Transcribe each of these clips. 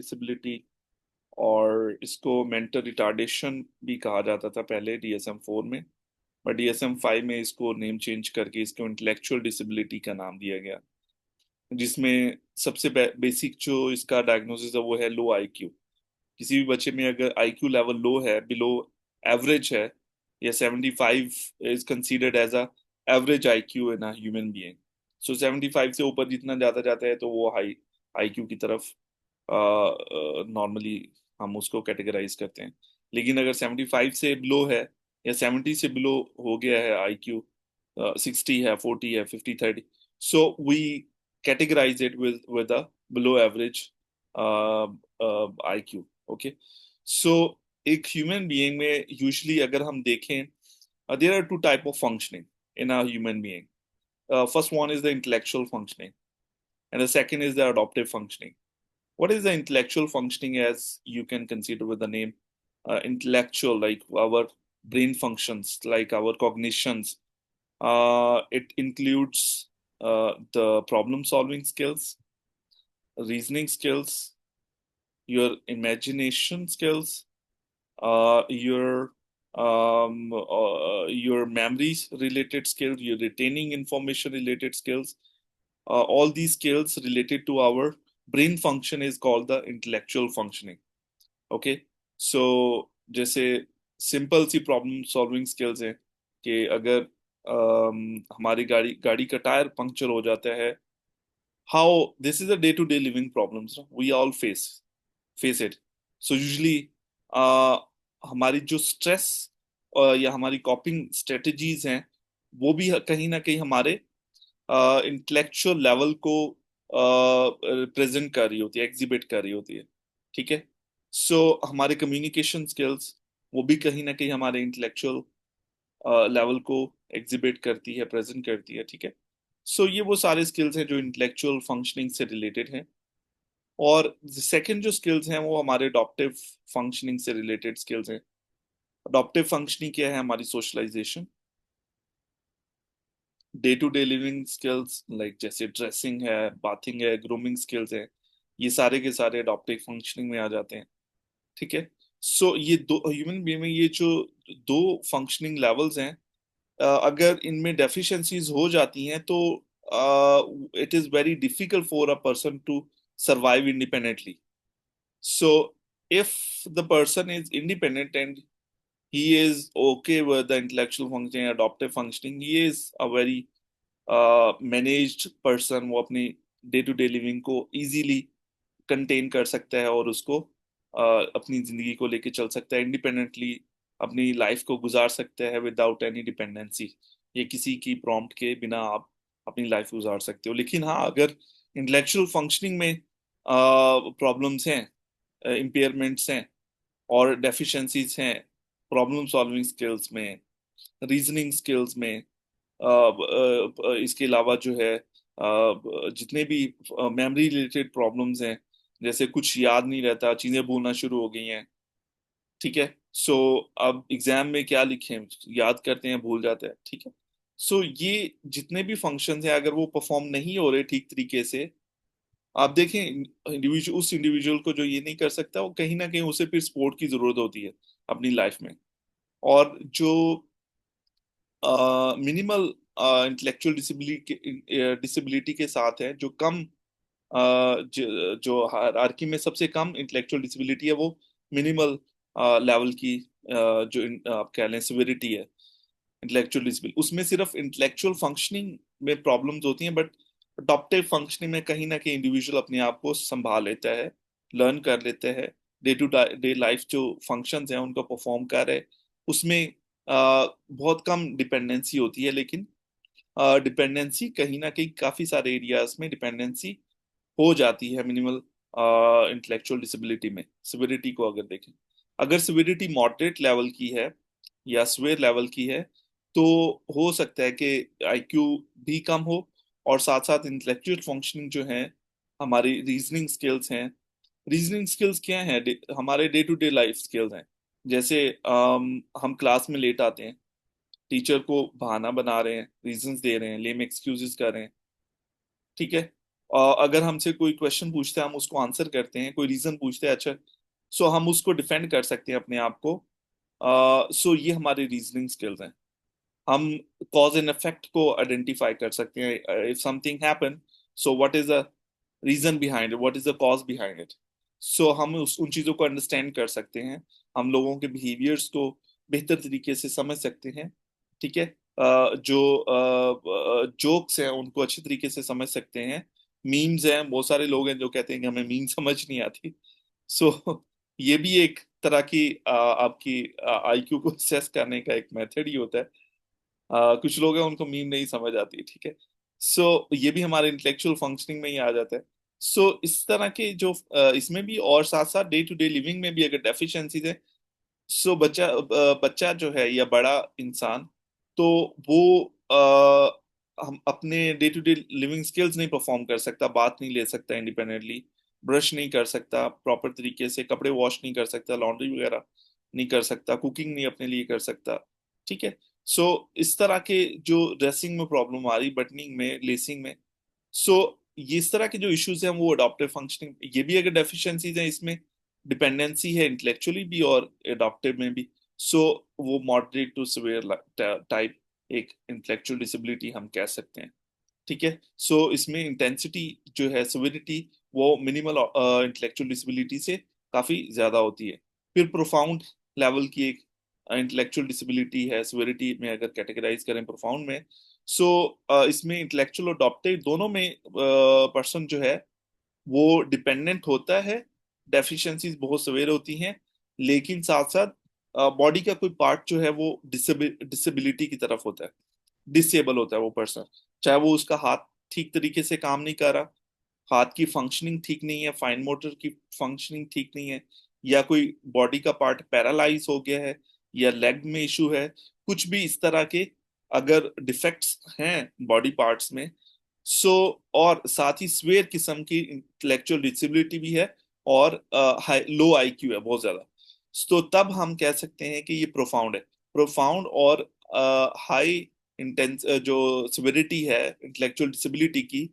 Disability, और इसको mental retardation भी कहा जाता था पहले DSM-4 में, बट DSM-5 में इसको नेम चेंज करके इसको इंटेलेक्चुअल डिसेबिलिटी का नाम दिया गया, जिसमें सबसे बेसिक जो इसका डायग्नोसिस है वो है लो आईक्यू। किसी भी बच्चे में अगर आईक्यू लेवल लो है, बिलो एवरेज है, या 75 is considered as a average IQ in a human being. So 75 से ऊपर जितना ज्यादा जाता है तो वो हाई आईक्यू की तरफ नॉर्मली हम उसको कैटेगराइज करते हैं। लेकिन अगर 75 से बिलो है या 70 से बिलो हो गया है आईक्यू, 60 है, 40 है, 50-30, so we categorize it with a below average IQ. Okay, so एक ह्यूमन बीइंग में यूजुअली अगर हम देखें, there are two type of functioning in a human being. First one is the intellectual functioning, and the second is the adaptive functioning. What is the intellectual functioning? As you can consider with the name, intellectual, like our brain functions, like our cognitions. It includes the problem solving skills, reasoning skills, your imagination skills, your memories related skills, your retaining information related skills. All these skills related to our brain function is called the intellectual functioning. Okay, so जैसे simple सी problem solving skills हैं कि अगर हमारी गाड़ी गाड़ी का tyre puncture हो जाता है, how this is a day to day living problems, no? We all face it. So usually हमारी जो स्ट्रेस या हमारी कॉपिंग स्ट्रेटजीज हैं वो भी कहीं ना कहीं हमारे इंटेलेक्चुअल लेवल को रिप्रेजेंट कर रही होती है, एग्जिबिट कर रही होती है। ठीक है, सो हमारे कम्युनिकेशन स्किल्स वो भी कहीं ना कहीं हमारे इंटेलेक्चुअल लेवल को एग्जिबिट करती है, प्रेजेंट करती है। ठीक है, सो ये वो सारे स्किल्स हैं जो इंटेलेक्चुअल फंक्शनिंग से रिलेटेड हैं। और सेकंड जो स्किल्स हैं वो हमारे अडॉप्टिव फंक्शनिंग से रिलेटेड स्किल्स हैं। अडॉप्टिव फंक्शनिंग क्या है? हमारी socialization, day to day living skills, like जैसे ड्रेसिंग है, बाथिंग है, ग्रूमिंग स्किल्स है, ये सारे के सारे अडॉप्टिव फंक्शनिंग में आ जाते हैं। ठीक है, सो ये दो ह्यूमन बीइंग में ये जो दो फंक्शनिंग लेवल्स हैं, अगर इनमें डेफिशिएंसीज हो जाती हैं तो it is very difficult for a person to survive independently. So if the person is independent and he is okay with the intellectual functioning, adaptive functioning, he is a very managed person. वो अपनी day to day living को easily contain कर सकता है और उसको अपनी जिंदगी को लेके चल सकता है इंडिपेंडेंटली, अपनी लाइफ को गुजार सकता है विदाउट एनी डिपेंडेंसी। ये किसी की प्रॉम्प्ट के बिना आप अपनी लाइफ गुजार सकते हो। लेकिन हाँ, अगर इंटेलेक्चुअल फंक्शनिंग में प्रॉब्लम्स हैं, इम्पेयरमेंट्स हैं और डेफिशिएंसीज हैं, प्रॉब्लम सॉल्विंग स्किल्स में, रीजनिंग स्किल्स में, इसके अलावा जो है जितने भी मेमोरी रिलेटेड प्रॉब्लम्स हैं, जैसे कुछ याद नहीं रहता, चीजें भूलना शुरू हो गई हैं। ठीक है, सो अब एग्जाम में क्या लिखें, याद करते हैं भूल जाते हैं। ठीक है, सो ये जितने भी फंक्शंस हैं अगर वो परफॉर्म नहीं हो रहे ठीक तरीके से, आप देखें इंडिविजुअल, उस इंडिविजुअल को जो ये नहीं कर सकता वो कहीं ना कहीं उसे फिर सपोर्ट की जरूरत होती है अपनी लाइफ में। और जो मिनिमल इंटेलेक्चुअल डिसेबिलिटी के साथ है, जो कम जो हायरार्की में सबसे कम इंटेलेक्चुअल डिसेबिलिटी है, वो मिनिमल लेवल की जो आप कह लें सिविरिटी है इंटेलेक्चुअल डिसेबिलिटी, उसमें सिर्फ इंटेलेक्चुअल फंक्शनिंग में प्रॉब्लम्स होती हैं, बट अडॉप्टिव फंक्शनिंग में कहीं ना कहीं इंडिविजुअल अपने आप को संभाल लेता है, लर्न कर लेता है, डे टू डे लाइफ जो फंक्शंस हैं उनको परफॉर्म कर रहे, उसमें बहुत कम डिपेंडेंसी होती है। लेकिन डिपेंडेंसी कहीं ना कहीं काफी सारे एरियाज में डिपेंडेंसी हो जाती है मिनिमल इंटेलेक्चुअल डिसेबिलिटी में। सिविरिटी को अगर देखें, अगर सिविरिटी मॉडरेट लेवल की है या स्वेयर लेवल की है, तो हो सकता है कि आईक्यू भी कम हो और साथ साथ इंटेलेक्चुअल फंक्शनिंग जो है, हमारी रीजनिंग स्किल्स हैं। रीजनिंग स्किल्स क्या हैं? हमारे day to day life skills हैं। जैसे हम क्लास में लेट आते हैं, टीचर को बहाना बना रहे हैं, रीजंस दे रहे हैं, लेम एक्सक्यूजेस कर रहे हैं। ठीक है, अगर हमसे कोई क्वेश्चन पूछते हैं हम उसको आंसर करते हैं, कोई रीजन पूछते हैं, अच्छा, सो हम उसको डिफेंड कर सकते हैं अपने आप को। सो ये हमारे रीजनिंग स्किल्स हैं। हम कॉज एंड इफेक्ट को आइडेंटिफाई कर सकते हैं। If something happen, so what is the reason behind it, what is the cause behind it. So हम उन चीजों को अंडरस्टैंड कर सकते हैं, हम लोगों के बिहेवियर्स को बेहतर तरीके से समझ सकते हैं। ठीक है। जो जोक्स हैं उनको अच्छी तरीके से समझ सकते हैं। मीम्स हैं, बहुत सारे लोग हैं जो कहते हैं कि हमें मीम समझ नहीं आती। सो ये भी एक तरह की आपकी आईक्यू को असेस करने का एक मेथड ही होता है। कुछ लोग हैं उनको मीम नहीं समझ आती, ठीक है। सो ये भी हमारे इंटेलेक्चुअल फंक्शनिंग में ही आ जाता है। सो इस तरह के जो इसमें भी, और साथ साथ डे टू डे लिविंग में भी अगर डेफिशिएंसीज है, सो बच्चा जो है या बड़ा इंसान, तो वो हम अपने day to day living skills नहीं परफॉर्म कर सकता, बात नहीं ले सकता इंडिपेंडेंटली, ब्रश नहीं कर सकता प्रॉपर तरीके से, कपड़े वॉश नहीं कर सकता, लॉन्ड्री वगैरह नहीं कर सकता, कुकिंग नहीं अपने लिए कर सकता। ठीक है। सो इस तरह के जो ड्रेसिंग में प्रॉब्लम आ रही, बटनिंग में, लेसिंग में, सो ये इस तरह के जो इश्यूज हैं वो अडॉप्टिव फंक्शनिंग, ये भी अगर डेफिशिएंसीज हैं इसमें, डिपेंडेंसी है इंटेलेक्चुअली भी और एडॉप्टिव में भी। सो वो मॉडरेट टू सिवियर टाइप एक इंटेलेक्चुअल डिसेबिलिटी हम कह सकते हैं। ठीक है। सो इसमें इंटेंसिटी जो है, सिविरिटी, वो मिनिमल इंटेलेक्चुअल डिसेबिलिटी से काफी ज्यादा होती है। फिर प्रोफाउंड लेवल की एक इंटेलेक्चुअल डिसेबिलिटी है, सिविरिटी में अगर कैटेगराइज करें प्रोफाउंड में। सो इसमें इंटेलेक्चुअल और अडॉप्टिव दोनों में पर्सन जो है वो डिपेंडेंट होता है, डेफिशिएंसीज बहुत सवेर होती हैं, लेकिन साथ साथ बॉडी का कोई पार्ट जो है वो डिसेबिलिटी की तरफ होता है, डिसेबल होता है वो पर्सन। चाहे वो उसका हाथ ठीक तरीके से काम नहीं कर रहा, हाथ की फंक्शनिंग ठीक नहीं है, फाइन मोटर की फंक्शनिंग ठीक नहीं है, या कोई बॉडी का पार्ट पैरालाइज हो गया है, या लेग में इशू है, कुछ भी इस तरह के अगर डिफेक्ट्स हैं बॉडी पार्ट्स में, सो और साथ ही स्वेयर किस्म की इंटेलेक्चुअल डिसेबिलिटी भी है, और लो आईक्यू है बहुत ज्यादा, तो तब हम कह सकते हैं कि ये प्रोफाउंड है। प्रोफाउंड और हाई इंटेंस जो सिविरिटी है इंटेलेक्चुअल डिसेबिलिटी की,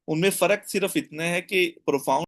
उनमें फर्क सिर्फ इतना है कि प्रोफाउंड